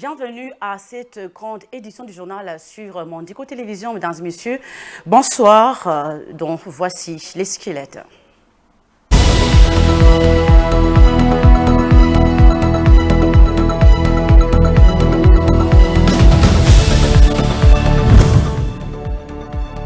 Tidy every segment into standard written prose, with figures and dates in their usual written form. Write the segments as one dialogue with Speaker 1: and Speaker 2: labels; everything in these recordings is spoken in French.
Speaker 1: Bienvenue à cette grande édition du journal sur Mondico Télévision, mesdames et messieurs. Bonsoir, donc voici les squelettes.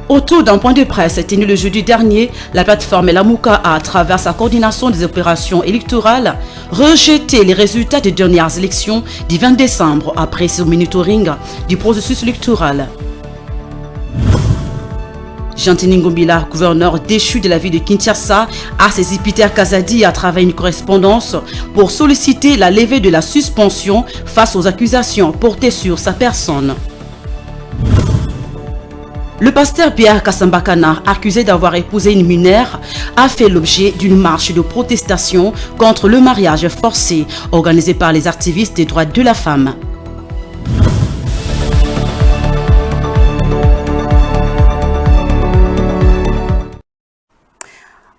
Speaker 1: Autour d'un point de presse tenu le jeudi dernier, la plateforme Lamouka a, à travers sa coordination des opérations électorales, rejeté les résultats des dernières élections du 20 décembre après ce monitoring du processus électoral. Jantini Ngobila, gouverneur déchu de la ville de Kinshasa, a saisi Peter Kazadi à travers une correspondance pour solliciter la levée de la suspension face aux accusations portées sur sa personne. Le pasteur Pierre Kassambakana, accusé d'avoir épousé une mineure, a fait l'objet d'une marche de protestation contre le mariage forcé organisé par les activistes des droits de la femme.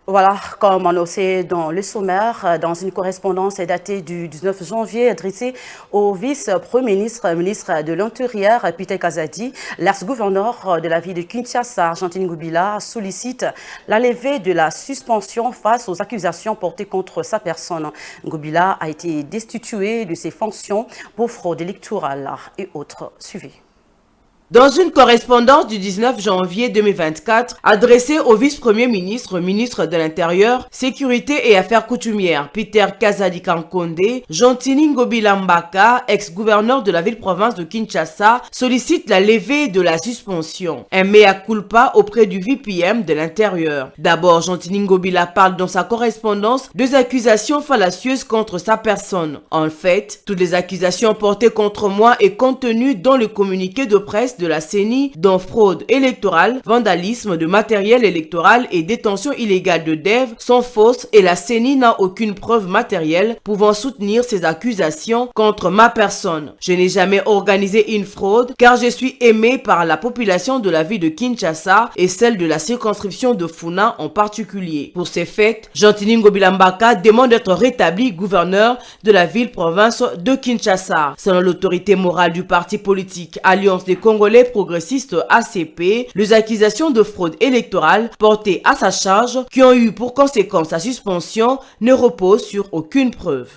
Speaker 1: Voilà, comme annoncé dans le sommaire, dans une correspondance datée du 19 janvier adressée au vice-premier ministre, ministre de l'Intérieur, Peter Kazadi, l'ex-gouverneur de la ville de Kinshasa, Jantini Ngobila, sollicite la levée de la suspension face aux accusations portées contre sa personne. Ngobila a été destitué de ses fonctions pour fraude électorale et autres suivis.
Speaker 2: Dans une correspondance du 19 janvier 2024 adressée au vice-premier ministre, ministre de l'Intérieur, Sécurité et Affaires coutumières, Peter Kazadi Kankonde, Jantini Ngobila Mbaka, ex-gouverneur de la ville-province de Kinshasa, sollicite la levée de la suspension. Un mea culpa auprès du VPM de l'Intérieur. D'abord, Jantini Ngobila parle dans sa correspondance des accusations fallacieuses contre sa personne. En fait, toutes les accusations portées contre moi et contenues dans le communiqué de presse de la CENI, dont fraude électorale, vandalisme de matériel électoral et détention illégale de dev, sont fausses et la CENI n'a aucune preuve matérielle pouvant soutenir ces accusations contre ma personne. Je n'ai jamais organisé une fraude car je suis aimé par la population de la ville de Kinshasa et celle de la circonscription de Funa en particulier. Pour ces faits, Jantini Ngobila Mbaka demande d'être rétabli gouverneur de la ville-province de Kinshasa. Selon l'autorité morale du parti politique Alliance des Congolais progressistes ACP, les accusations de fraude électorale portées à sa charge, qui ont eu pour conséquence sa suspension, ne reposent sur aucune preuve.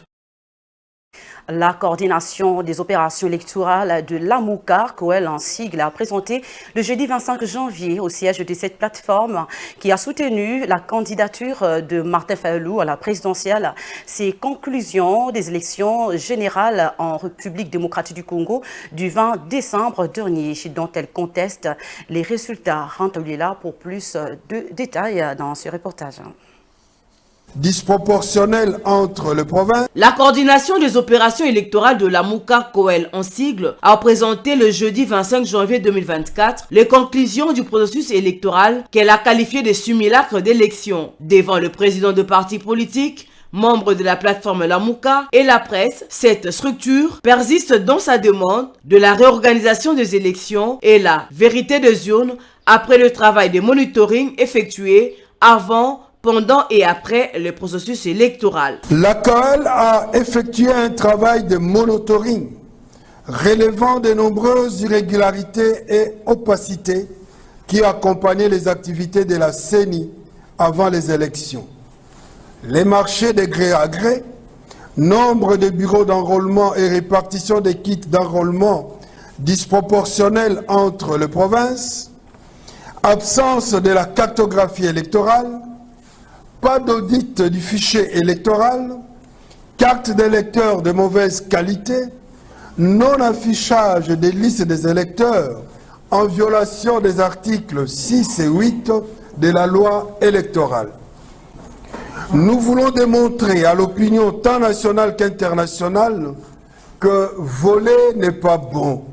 Speaker 1: La coordination des opérations électorales de Lamouka, qu'elle en sigle, a présenté le jeudi 25 janvier au siège de cette plateforme qui a soutenu la candidature de Martin Fayulu à la présidentielle. Ces conclusions des élections générales en République démocratique du Congo du 20 décembre dernier, dont elle conteste les résultats. Rentrez là pour plus de détails dans ce reportage.
Speaker 3: Disproportionnelle entre les provinces.
Speaker 2: La coordination des opérations électorales de Lamouka Coel en sigle a présenté le jeudi 25 janvier 2024 les conclusions du processus électoral qu'elle a qualifié de simulacre d'élection. Devant le président de parti politique, membre de la plateforme Lamouka et la presse, cette structure persiste dans sa demande de la réorganisation des élections et la vérité des urnes après le travail de monitoring effectué avant, pendant et après le processus électoral.
Speaker 3: La COEL a effectué un travail de monitoring relevant de nombreuses irrégularités et opacités qui accompagnaient les activités de la CENI avant les élections. Les marchés de gré à gré, nombre de bureaux d'enrôlement et répartition des kits d'enrôlement disproportionnels entre les provinces, absence de la cartographie électorale, pas d'audit du fichier électoral, carte d'électeurs de mauvaise qualité, non-affichage des listes des électeurs en violation des articles 6 et 8 de la loi électorale. Nous voulons démontrer à l'opinion tant nationale qu'internationale que voler n'est pas bon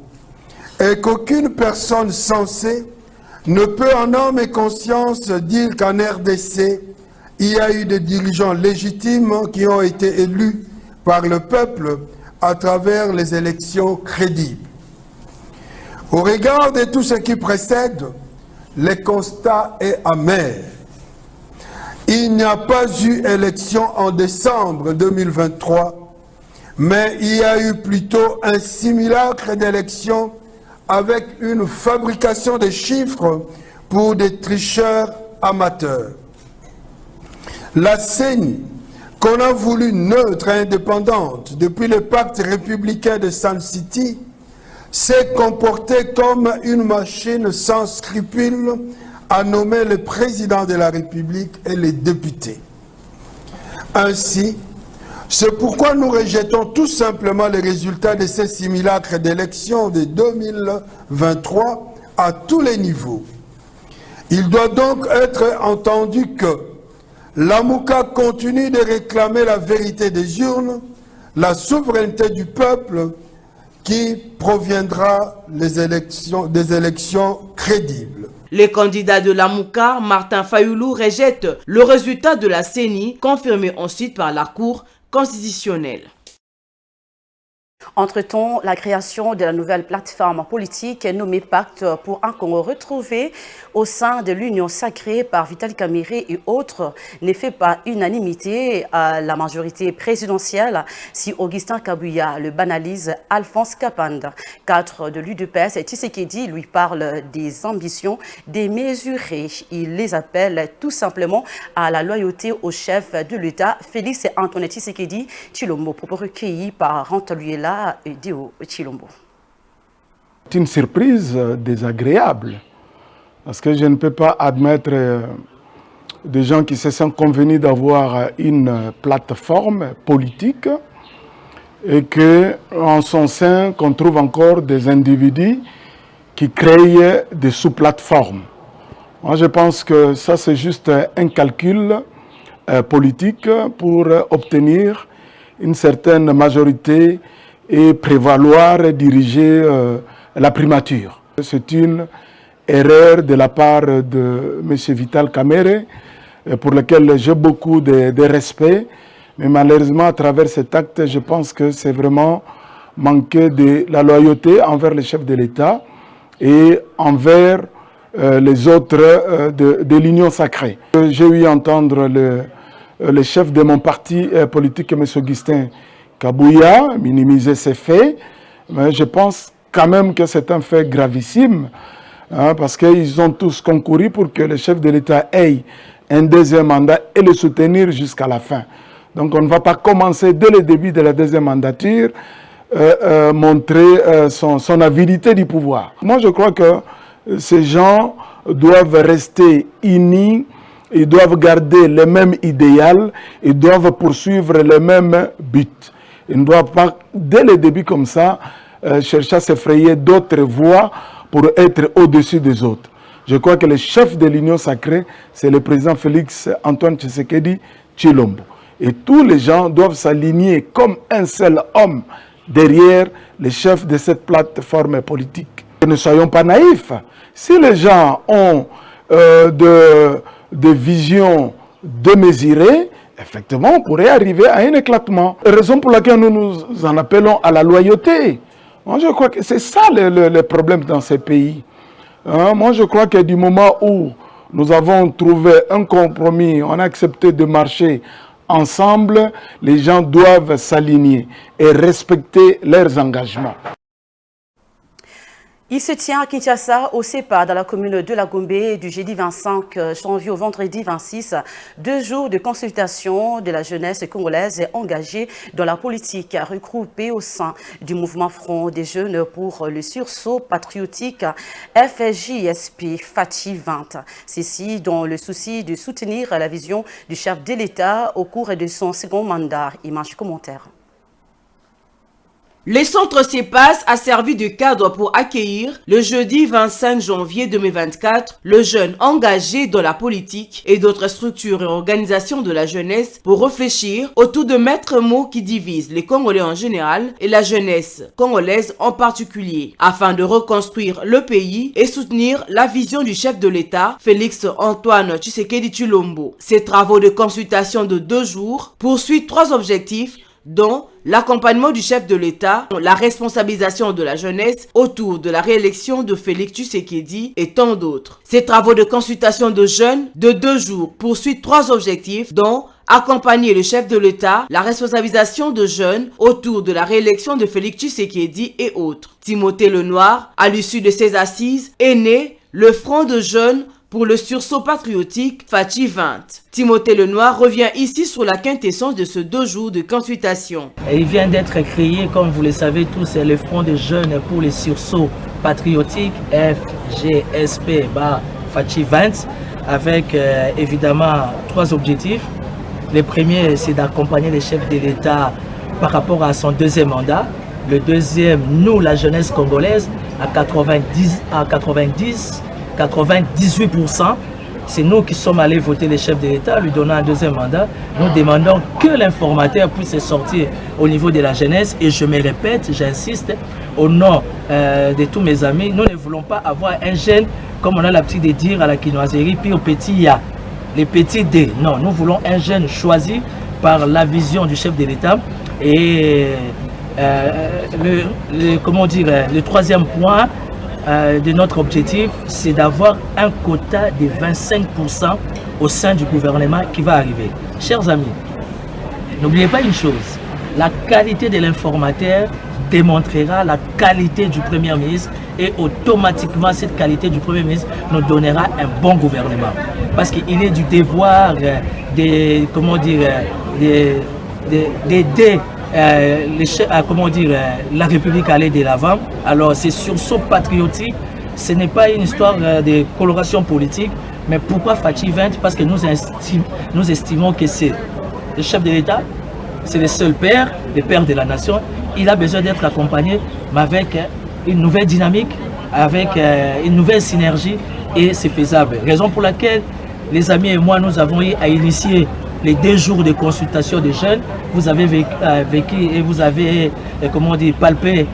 Speaker 3: et qu'aucune personne censée ne peut en âme et conscience dire qu'en RDC, il y a eu des dirigeants légitimes qui ont été élus par le peuple à travers les élections crédibles. Au regard de tout ce qui précède, le constat est amer. Il n'y a pas eu élection en décembre 2023 mais il y a eu plutôt un simulacre d'élection avec une fabrication de chiffres pour des tricheurs amateurs. La CENI, qu'on a voulu neutre et indépendante depuis le pacte républicain de Sun City, s'est comportée comme une machine sans scrupules à nommer le président de la République et les députés. Ainsi, c'est pourquoi nous rejetons tout simplement les résultats de ces simulacres d'élections de 2023 à tous les niveaux. Il doit donc être entendu que l'AMUCA continue de réclamer la vérité des urnes, la souveraineté du peuple qui proviendra des élections crédibles.
Speaker 2: Les candidats de l'AMUCA, Martin Fayoulou, rejette le résultat de la CENI, confirmé ensuite par la Cour constitutionnelle.
Speaker 1: Entre-temps, la création de la nouvelle plateforme politique nommée Pacte pour un Congo retrouvé au sein de l'Union sacrée par Vital Kamerhe et autres n'est fait pas unanimité à la majorité présidentielle si Augustin Kabuya le banalise. Alphonse Kapanda, cadre de l'UDPS, Tshisekedi lui parle des ambitions démesurées. Il les appelle tout simplement à la loyauté au chef de l'État, Félix Antoine Tshisekedi Tshilombo, propos recueillis par Rantaluela et Dio Tshilombo.
Speaker 4: C'est une surprise désagréable parce que je ne peux pas admettre des gens qui se sont convenus d'avoir une plateforme politique et qu'en son sein qu'on trouve encore des individus qui créent des sous-plateformes. Moi je pense que ça c'est juste un calcul politique pour obtenir une certaine majorité et prévaloir diriger la primature. C'est une erreur de la part de M. Vital Kamerhe, pour lequel j'ai beaucoup de respect, mais malheureusement à travers cet acte, je pense que c'est vraiment manquer de la loyauté envers le chef de l'État et envers les autres de l'Union sacrée. J'ai eu à entendre le chef de mon parti politique, M. Augustin Kabuya, minimiser ces faits, mais je pense quand même que c'est un fait gravissime, hein, parce qu'ils ont tous concouru pour que le chef de l'État ait un deuxième mandat et le soutenir jusqu'à la fin. Donc on ne va pas commencer dès le début de la deuxième mandature montrer son avidité du pouvoir. Moi je crois que ces gens doivent rester unis, ils doivent garder le même idéal, ils doivent poursuivre le même but. Ils ne doivent pas, dès le début comme ça, chercher à s'effrayer d'autres voies pour être au-dessus des autres. Je crois que le chef de l'Union sacrée, c'est le président Félix Antoine Tshisekedi Tshilombo. Et tous les gens doivent s'aligner comme un seul homme derrière le chef de cette plateforme politique. Ne soyons pas naïfs. Si les gens ont des visions démesurées, effectivement, on pourrait arriver à un éclatement. Raison pour laquelle nous nous en appelons à la loyauté. Moi, je crois que c'est ça le problème dans ces pays. Moi, je crois que du moment où nous avons trouvé un compromis, on a accepté de marcher ensemble, les gens doivent s'aligner et respecter leurs engagements.
Speaker 1: Il se tient à Kinshasa, au CEPA, dans la commune de la Gombe, du jeudi 25 janvier au vendredi 26, 2 jours de consultation de la jeunesse congolaise engagée dans la politique, regroupée au sein du mouvement Front des jeunes pour le sursaut patriotique FJSP Fati 20. Ceci dans le souci de soutenir la vision du chef de l'État au cours de son second mandat. Image commentaire.
Speaker 2: Le centre CEPAS a servi de cadre pour accueillir le jeudi 25 janvier 2024 le jeune engagé dans la politique et d'autres structures et organisations de la jeunesse pour réfléchir autour de maîtres mots qui divisent les Congolais en général et la jeunesse congolaise en particulier, afin de reconstruire le pays et soutenir la vision du chef de l'État, Félix Antoine Tshisekedi Tshilombo. Ces travaux de consultation de 2 jours poursuivent 3 objectifs dont l'accompagnement du chef de l'État, la responsabilisation de la jeunesse autour de la réélection de Félix Tshisekedi et tant d'autres. Ces travaux de consultation de jeunes de 2 jours poursuivent 3 objectifs, dont accompagner le chef de l'État, la responsabilisation de jeunes autour de la réélection de Félix Tshisekedi et autres. Timothée Lenoir, à l'issue de ces assises, est né le Front de jeunes pour le sursaut patriotique Fachi 20. Timothée Lenoir revient ici sur la quintessence de ce 2 jours de consultation.
Speaker 5: Et il vient d'être créé, comme vous le savez tous, c'est le Front de jeunes pour les sursauts patriotiques, FGSP Fachi 20, avec évidemment 3 objectifs. Le premier, c'est d'accompagner le chef de l'État par rapport à son 2e mandat. Le deuxième, nous, la jeunesse congolaise, à 98%, c'est nous qui sommes allés voter le chef de l'État, lui donnant un 2e mandat. Nous demandons que l'informateur puisse sortir au niveau de la jeunesse. Et je me répète, j'insiste, au nom de tous mes amis, nous ne voulons pas avoir un jeune, comme on a l'habitude de dire à la quinoiserie, puis au petit ya, les petits D. Non, nous voulons un jeune choisi par la vision du chef de l'État. Et le 3e point de notre objectif, c'est d'avoir un quota de 25% au sein du gouvernement qui va arriver. Chers amis, n'oubliez pas une chose, la qualité de l'informateur démontrera la qualité du Premier ministre et automatiquement cette qualité du Premier ministre nous donnera un bon gouvernement. Parce qu'il est du devoir d'aider la République à aller de l'avant. Alors c'est sursaut patriotique, ce n'est pas une histoire de coloration politique, mais pourquoi Fachi 20? Parce que nous estimons que c'est le chef de l'État, c'est le seul père, le père de la nation. Il a besoin d'être accompagné, mais avec une nouvelle dynamique, avec une nouvelle synergie, et c'est faisable. Raison pour laquelle les amis et moi, nous avons eu à initier les 2 jours de consultation des jeunes. Vous avez vécu et vous avez, palpé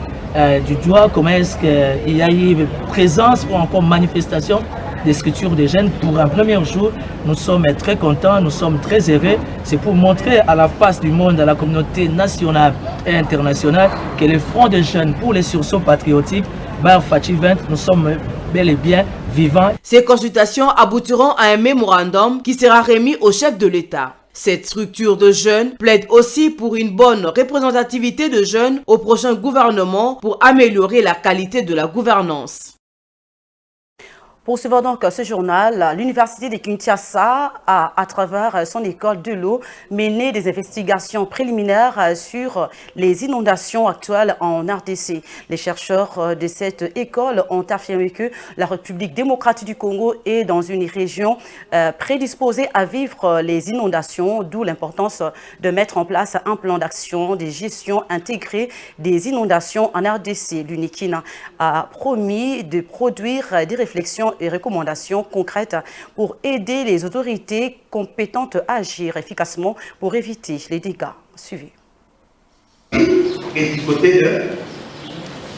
Speaker 5: du doigt comment est-ce qu'il y a eu présence ou encore manifestation des structures des jeunes. Pour un premier jour, nous sommes très contents, nous sommes très heureux. C'est pour montrer à la face du monde, à la communauté nationale et internationale, que le Front des jeunes pour les sursauts patriotiques, Fachi 20, nous sommes bel et bien vivants.
Speaker 2: Ces consultations aboutiront à un mémorandum qui sera remis au chef de l'État. Cette structure de jeunes plaide aussi pour une bonne représentativité de jeunes au prochain gouvernement pour améliorer la qualité de la gouvernance.
Speaker 1: Poursuivons donc ce journal. L'Université de Kinshasa a, à travers son école de l'eau, mené des investigations préliminaires sur les inondations actuelles en RDC. Les chercheurs de cette école ont affirmé que la République démocratique du Congo est dans une région prédisposée à vivre les inondations, d'où l'importance de mettre en place un plan d'action de gestion intégrée des inondations en RDC. L'UNIKIN a promis de produire des réflexions et recommandations concrètes pour aider les autorités compétentes à agir efficacement pour éviter les dégâts. Suivez.
Speaker 6: Et du côté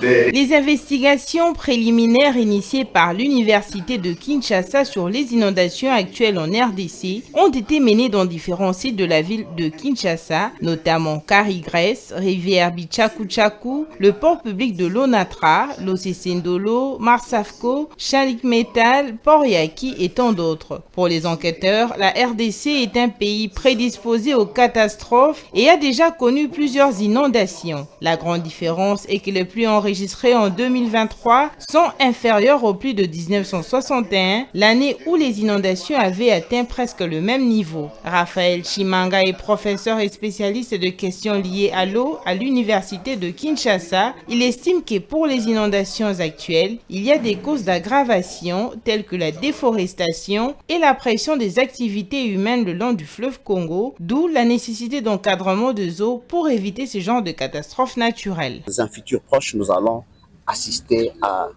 Speaker 7: Les investigations préliminaires initiées par l'Université de Kinshasa sur les inondations actuelles en RDC ont été menées dans différents sites de la ville de Kinshasa, notamment Karigrès, rivière Bichakuchaku, le port public de l'Onatra, l'Ocesendolo, Marsafco, Chalik Metal, Port Yaki et tant d'autres. Pour les enquêteurs, la RDC est un pays prédisposé aux catastrophes et a déjà connu plusieurs inondations. La grande différence est que les pluies enregistrés en 2023 sont inférieurs aux pluies de 1961, l'année où les inondations avaient atteint presque le même niveau. Raphaël Chimanga est professeur et spécialiste de questions liées à l'eau à l'Université de Kinshasa. Il estime que pour les inondations actuelles, il y a des causes d'aggravation telles que la déforestation et la pression des activités humaines le long du fleuve Congo, d'où la nécessité d'encadrement des eaux pour éviter ce genre de catastrophes naturelles.
Speaker 6: Dans un futur proche, nous allons assister à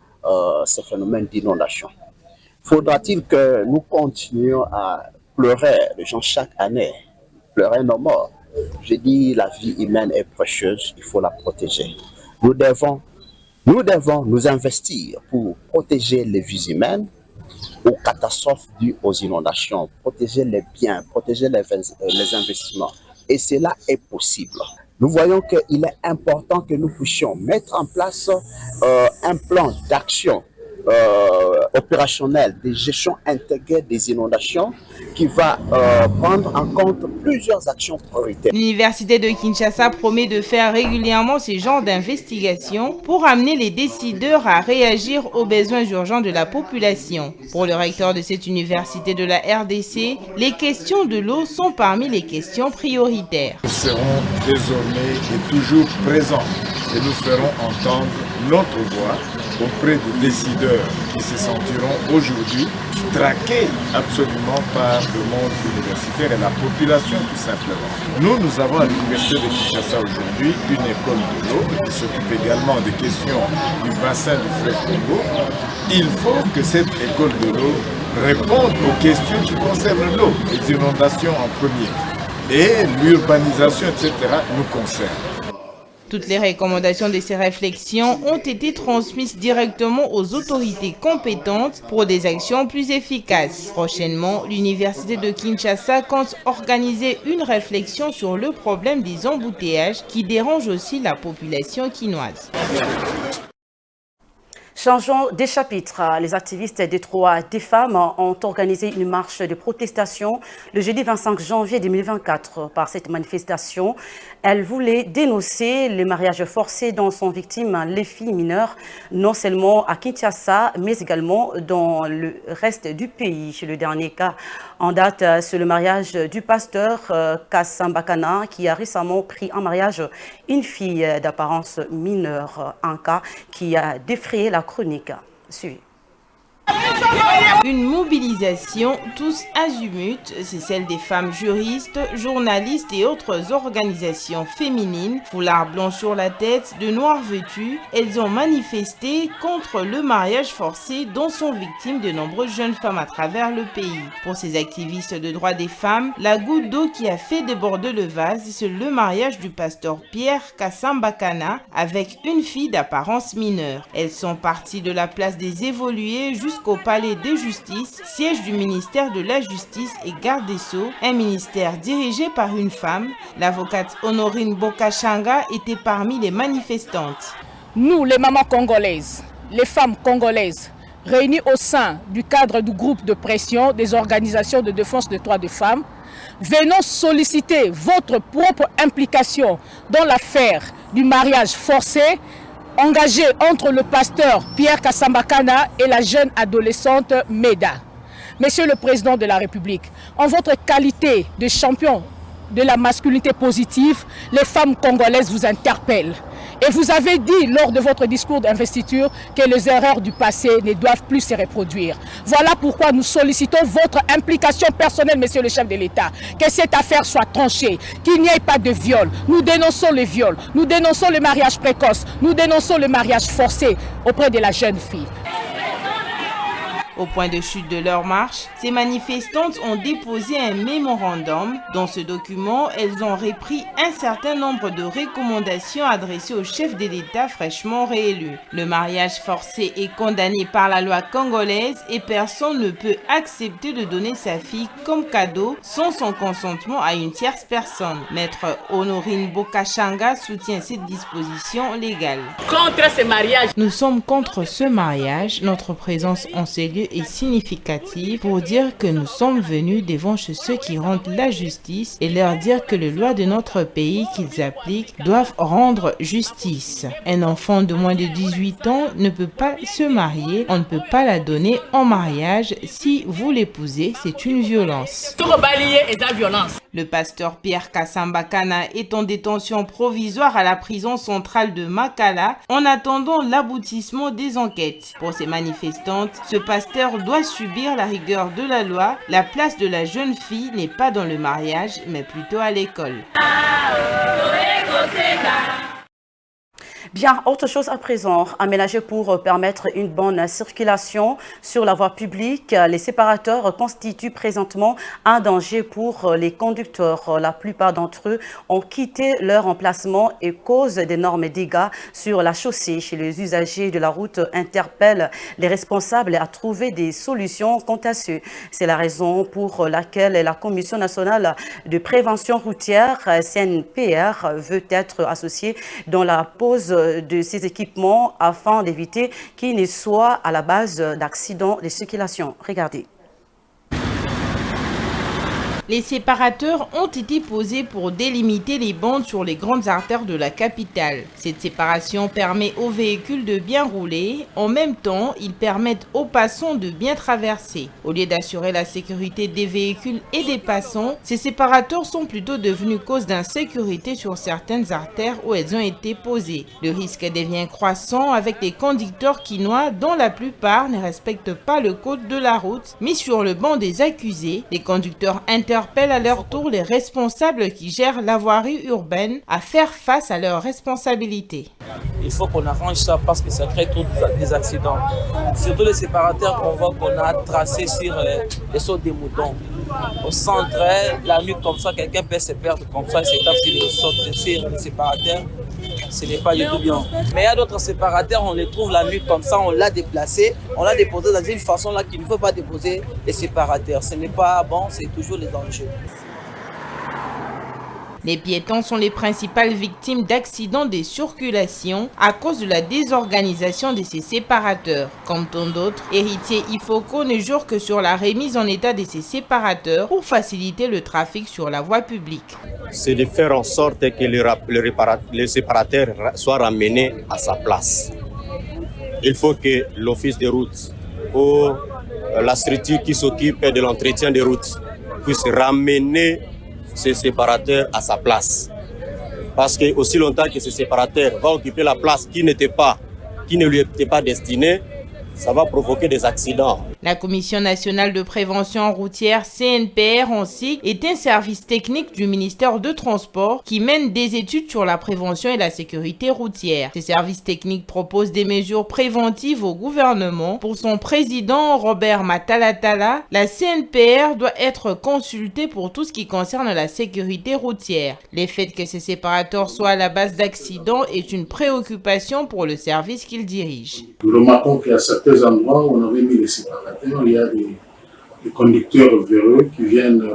Speaker 6: ce phénomène d'inondation. Faudra-t-il que nous continuions à pleurer les gens chaque année, pleurer nos morts? Je dis, la vie humaine est précieuse, il faut la protéger. Nous devons nous investir pour protéger les vies humaines aux catastrophes dues aux inondations, protéger les biens, protéger les investissements. Et cela est possible. nous voyons qu'il est important que nous puissions mettre en place un plan d'action opérationnel de gestion intégrée des inondations qui va prendre en compte plusieurs actions prioritaires.
Speaker 7: L'Université de Kinshasa promet de faire régulièrement ce genre d'investigation pour amener les décideurs à réagir aux besoins urgents de la population. Pour le recteur de cette université de la RDC, les questions de l'eau sont parmi les questions prioritaires.
Speaker 8: Nous serons désormais et toujours présents et nous ferons entendre notre voix auprès des décideurs qui se sentiront aujourd'hui traqués absolument par le monde universitaire et la population tout simplement. Nous avons à l'Université de Kinshasa aujourd'hui une école de l'eau qui s'occupe également des questions du bassin du fleuve Congo. Il faut que cette école de l'eau réponde aux questions qui concernent l'eau, les inondations en premier, et l'urbanisation, etc. nous concerne.
Speaker 7: Toutes les recommandations de ces réflexions ont été transmises directement aux autorités compétentes pour des actions plus efficaces. Prochainement, l'Université de Kinshasa compte organiser une réflexion sur le problème des embouteillages qui dérange aussi la population quinoise.
Speaker 1: Changeons des chapitres. Les activistes des droits des femmes ont organisé une marche de protestation le jeudi 25 janvier 2024. Par cette manifestation, elles voulaient dénoncer les mariages forcés dont sont victimes les filles mineures, non seulement à Kinshasa, mais également dans le reste du pays. Le dernier cas en date, c'est le mariage du pasteur Kassambakana qui a récemment pris en mariage une fille d'apparence mineure, un cas qui a défrayé la chronique. Suivez.
Speaker 7: Une mobilisation tous azimuts, c'est celle des femmes juristes, journalistes et autres organisations féminines. Foulard blanc sur la tête, de noir vêtues, elles ont manifesté contre le mariage forcé dont sont victimes de nombreuses jeunes femmes à travers le pays. Pour ces activistes de droits des femmes, la goutte d'eau qui a fait déborder le vase, c'est le mariage du pasteur Pierre Kassambakana avec une fille d'apparence mineure. Elles sont parties de la place des évolués jusqu'au palais de justice, siège du ministère de la Justice et garde des Sceaux, un ministère dirigé par une femme. L'avocate Honorine Bokachanga était parmi les manifestantes.
Speaker 9: Nous, les mamans congolaises, les femmes congolaises, réunies au sein du cadre du groupe de pression des organisations de défense des droits des femmes, venons solliciter votre propre implication dans l'affaire du mariage forcé engagé entre le pasteur Pierre Kassambakana et la jeune adolescente Meda. Monsieur le Président de la République, en votre qualité de champion de la masculinité positive, les femmes congolaises vous interpellent. Et vous avez dit lors de votre discours d'investiture que les erreurs du passé ne doivent plus se reproduire. Voilà pourquoi nous sollicitons votre implication personnelle, monsieur le chef de l'État, que cette affaire soit tranchée, qu'il n'y ait pas de viol. Nous dénonçons les viols, nous dénonçons le mariage précoce, nous dénonçons le mariage forcé auprès de la jeune fille.
Speaker 7: Au point de chute de leur marche, ces manifestantes ont déposé un mémorandum. Dans ce document, elles ont repris un certain nombre de recommandations adressées au chef de l'État fraîchement réélu. Le mariage forcé est condamné par la loi congolaise et personne ne peut accepter de donner sa fille comme cadeau sans son consentement à une tierce personne. Maître Honorine Bokachanga soutient cette disposition légale.
Speaker 9: Contre ce mariage.
Speaker 7: Nous sommes contre ce mariage. Notre présence en ces lieux est significative pour dire que nous sommes venus devant ceux qui rendent la justice et leur dire que les lois de notre pays qu'ils appliquent doivent rendre justice. Un enfant de moins de 18 ans ne peut pas se marier, on ne peut pas la donner en mariage. Si vous l'épousez, c'est une violence. Le pasteur Pierre Kassambakana est en détention provisoire à la prison centrale de Makala en attendant l'aboutissement des enquêtes. Pour ces manifestantes, ce pasteur doit subir la rigueur de la loi. La place de la jeune fille n'est pas dans le mariage, mais plutôt à l'école.
Speaker 1: Bien, autre chose à présent, aménagé pour permettre une bonne circulation sur la voie publique, les séparateurs constituent présentement un danger pour les conducteurs. La plupart d'entre eux ont quitté leur emplacement et causent d'énormes dégâts sur la chaussée. Les usagers de la route interpellent les responsables à trouver des solutions quant à ce. C'est la raison pour laquelle la Commission nationale de prévention routière, CNPR, veut être associée dans la pose de ces équipements afin d'éviter qu'ils ne soient à la base d'accidents de circulation. Regardez.
Speaker 7: Les séparateurs ont été posés pour délimiter les bandes sur les grandes artères de la capitale. Cette séparation permet aux véhicules de bien rouler. En même temps, ils permettent aux passants de bien traverser. Au lieu d'assurer la sécurité des véhicules et des passants, ces séparateurs sont plutôt devenus cause d'insécurité sur certaines artères où elles ont été posées. Le risque devient croissant avec les conducteurs quinois dont la plupart ne respectent pas le code de la route. Mis sur le banc des accusés, les conducteurs interpellent à leur tour les responsables qui gèrent la voirie urbaine à faire face à leurs responsabilités.
Speaker 10: Il faut qu'on arrange ça parce que ça crée trop des accidents. Surtout les séparateurs qu'on voit qu'on a tracés sur les sauts des moutons. Au centre, la nuit comme ça, quelqu'un peut se perdre comme ça, c'est comme si les séparateurs, ce n'est pas du tout bien. Mais il y a d'autres séparateurs, on les trouve la nuit comme ça, on l'a déplacé, on l'a déposé dans une façon là qu'il ne faut pas déposer les séparateurs. Ce n'est pas bon, c'est toujours les dangers.
Speaker 7: Les piétons sont les principales victimes d'accidents de circulation à cause de la désorganisation de ces séparateurs. Comme tant d'autres, Héritier Ifoko ne jure que sur la remise en état de ces séparateurs pour faciliter le trafic sur la voie publique.
Speaker 11: C'est de faire en sorte que le séparateur soit ramené à sa place. Il faut que l'office des routes ou la structure qui s'occupe de l'entretien des routes puisse ramener ce séparateur à sa place. Parce que aussi longtemps que ce séparateur va occuper la place qui ne lui était pas destinée, ça va provoquer des accidents.
Speaker 7: La Commission nationale de prévention routière, CNPR ainsi, est un service technique du ministère de Transport qui mène des études sur la prévention et la sécurité routière. Ces services techniques proposent des mesures préventives au gouvernement. Pour son président, Robert Matalatala, la CNPR doit être consultée pour tout ce qui concerne la sécurité routière. Le fait que ces séparateurs soient à la base d'accidents est une préoccupation pour le service qu'il dirige.
Speaker 12: Nous remarquons qu'à certains endroits où on avait mis les séparateurs, il y a des conducteurs véreux qui viennent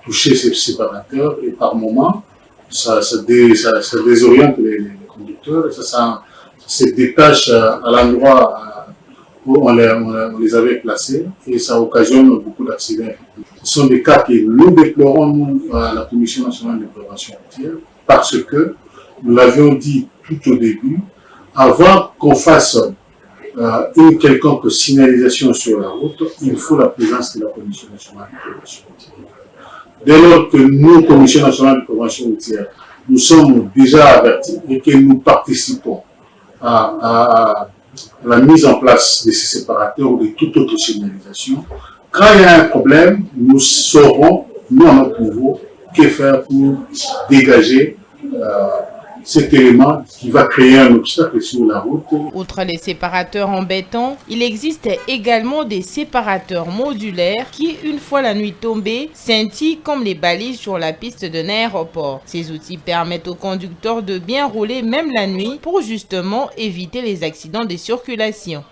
Speaker 12: toucher ces séparateurs et par moment, ça désoriente les conducteurs et ça se détache à l'endroit où on les avait placés et ça occasionne beaucoup d'accidents. Ce sont des cas que nous déplorons, nous, à la Commission nationale de prévention routière, parce que nous l'avions dit tout au début, avant qu'on fasse une quelconque signalisation sur la route, il faut la présence de la Commission nationale de prévention routière. Dès lors que nous, Commission nationale de prévention routière, nous sommes déjà avertis et que nous participons à la mise en place de ces séparateurs ou de toute autre signalisation, quand il y a un problème, nous saurons, nous à notre niveau, que faire pour dégager cet élément qui va créer un obstacle sur la route.
Speaker 7: Outre les séparateurs en béton, il existe également des séparateurs modulaires qui, une fois la nuit tombée, scintillent comme les balises sur la piste d'un aéroport. Ces outils permettent aux conducteurs de bien rouler même la nuit pour justement éviter les accidents de circulation.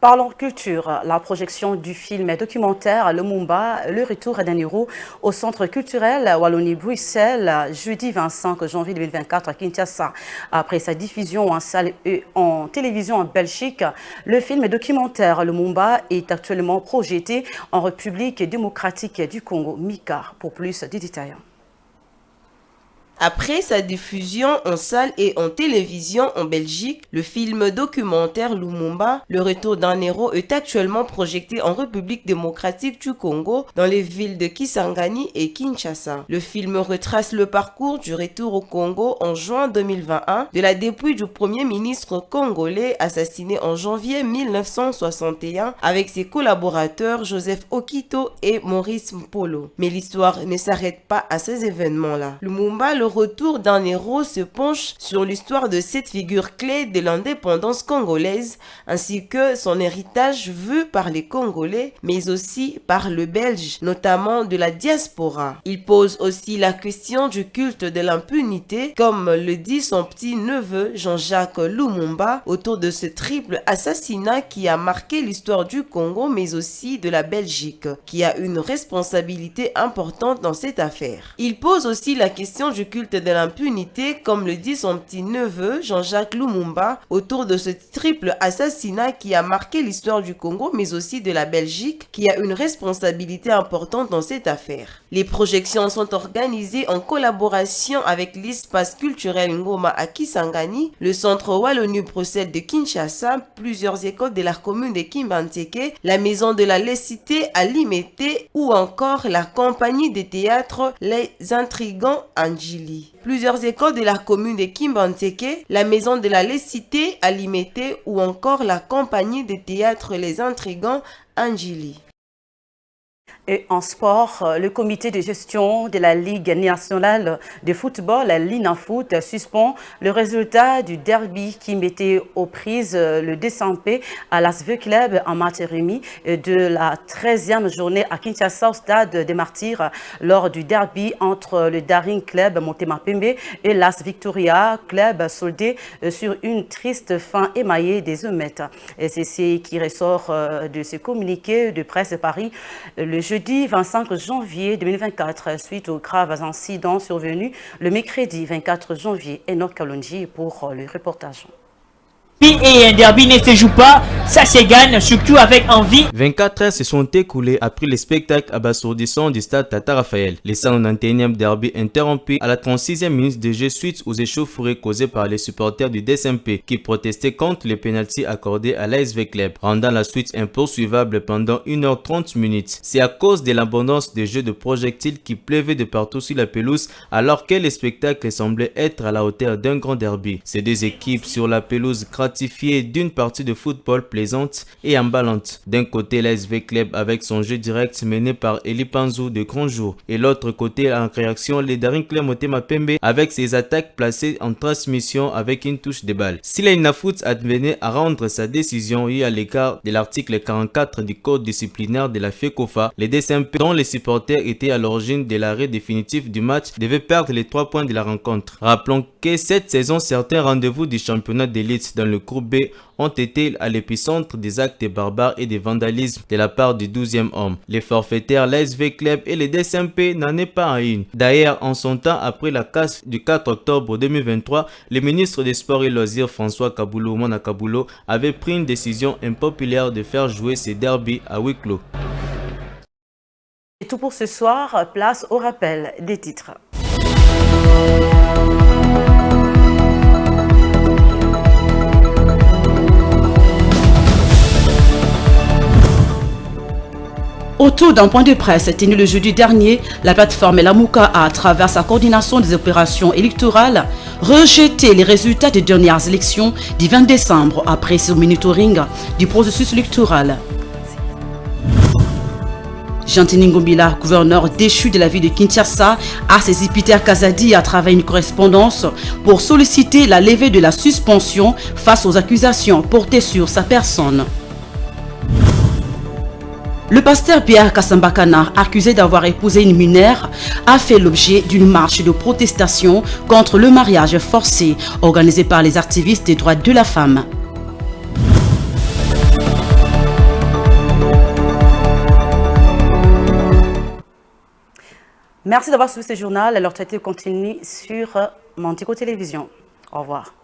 Speaker 1: Parlons culture, la projection du film documentaire Lumumba, le retour d'un héros au centre culturel Wallonie-Bruxelles, jeudi 25 janvier 2024 à Kinshasa. Après sa diffusion en salle et en télévision en Belgique, le film documentaire Lumumba est actuellement projeté en République démocratique du Congo, MICA, pour plus de détails.
Speaker 2: Après sa diffusion en salle et en télévision en Belgique, le film documentaire Lumumba, le retour d'un héros, est actuellement projeté en République démocratique du Congo dans les villes de Kisangani et Kinshasa. Le film retrace le parcours du retour au Congo en juin 2021 de la dépouille du premier ministre congolais assassiné en janvier 1961 avec ses collaborateurs Joseph Okito et Maurice Mpolo. Mais l'histoire ne s'arrête pas à ces événements-là. Lumumba, le le retour d'un héros se penche sur l'histoire de cette figure clé de l'indépendance congolaise, ainsi que son héritage vu par les Congolais, mais aussi par le Belge, notamment de la diaspora. Il pose aussi la question du culte de l'impunité, comme le dit son petit-neveu Jean-Jacques Lumumba, autour de ce triple assassinat qui a marqué l'histoire du Congo, mais aussi de la Belgique, qui a une responsabilité importante dans cette affaire. Il pose aussi la question du culte de l'impunité, comme le dit son petit-neveu Jean-Jacques Lumumba, autour de ce triple assassinat qui a marqué l'histoire du Congo, mais aussi de la Belgique, qui a une responsabilité importante dans cette affaire. Les projections sont organisées en collaboration avec l'espace culturel Ngoma à Kisangani, le centre Wallonie-Bruxelles de Kinshasa, plusieurs écoles de la commune de Kimbanteke, la maison de la laïcité à Limete ou encore la compagnie de théâtre Les Intrigants Anjili. Plusieurs écoles de la commune de Kimbanteke, la maison de la laïcité à Limete ou encore la compagnie de théâtre Les Intrigants Anjili.
Speaker 1: Et en sport, le comité de gestion de la Ligue nationale de football, la LINAFoot, suspend le résultat du derby qui mettait aux prises le DSMP à l'ASV Club en match remis de la 13e journée à Kinshasa au stade des Martyrs lors du derby entre le Daring Club Motema Pembe et l'AS Victoria Club soldé sur une triste fin émaillée des ommettes. Et c'est ce qui ressort de ce communiqué de presse Paris le jeudi 25 janvier 2024 suite aux graves incidents survenus le mercredi 24 janvier. Enoch Kalonji pour le reportage.
Speaker 13: Et un derby ne se joue pas, ça se gagne, surtout avec envie.
Speaker 14: 24 heures se sont écoulées après le spectacle abasourdissant du stade Tata Raphaël. Les 191e derby interrompu à la 36e minute de jeu suite aux échauffourées causées par les supporters du DSMP qui protestaient contre les pénaltys accordés à l'ASV Club, rendant la suite impossible pendant 1h30 minutes. C'est à cause de l'abondance de jeux de projectiles qui pleuvaient de partout sur la pelouse alors que le spectacle semblait être à la hauteur d'un grand derby. Ces deux équipes sur la pelouse gratifiée d'une partie de football plaisante et emballante. D'un côté, l'ASV Club avec son jeu direct mené par Eli Panzou de grand jour et l'autre côté, en réaction, les Daring Club Motema Pembe avec ses attaques placées en transmission avec une touche de balle. Si la LINAFoot advenait à rendre sa décision à l'égard de l'article 44 du code disciplinaire de la FECOFA, les DSMP dont les supporters étaient à l'origine de l'arrêt définitif du match devaient perdre les 3 points de la rencontre. Rappelons que cette saison, certains rendez-vous du championnat d'élite dans le groupe B ont été à l'épicentre des actes barbares et des vandalismes de la part du 12e homme. Les forfaitaires, l'ASV Club et les DSMP n'en est pas à une. D'ailleurs, en son temps, après la casse du 4 octobre 2023, le ministre des Sports et Loisirs François Kaboulou Mona Kaboulou avait pris une décision impopulaire de faire jouer ces derbies à huis clos.
Speaker 1: C'est tout pour ce soir, place au rappel des titres. Autour d'un point de presse tenu le jeudi dernier, la plateforme Lamouka a, à travers sa coordination des opérations électorales, rejeté les résultats des dernières élections du 20 décembre après ce monitoring du processus électoral. Jean-Tini Ngombila, gouverneur déchu de la ville de Kinshasa, a saisi Peter Kazadi à travers une correspondance pour solliciter la levée de la suspension face aux accusations portées sur sa personne. Le pasteur Pierre Kassambakana, accusé d'avoir épousé une mineure, a fait l'objet d'une marche de protestation contre le mariage forcé organisé par les activistes des droits de la femme. Merci d'avoir suivi ce journal. Alors, traité continue sur Mantico Télévision. Au revoir.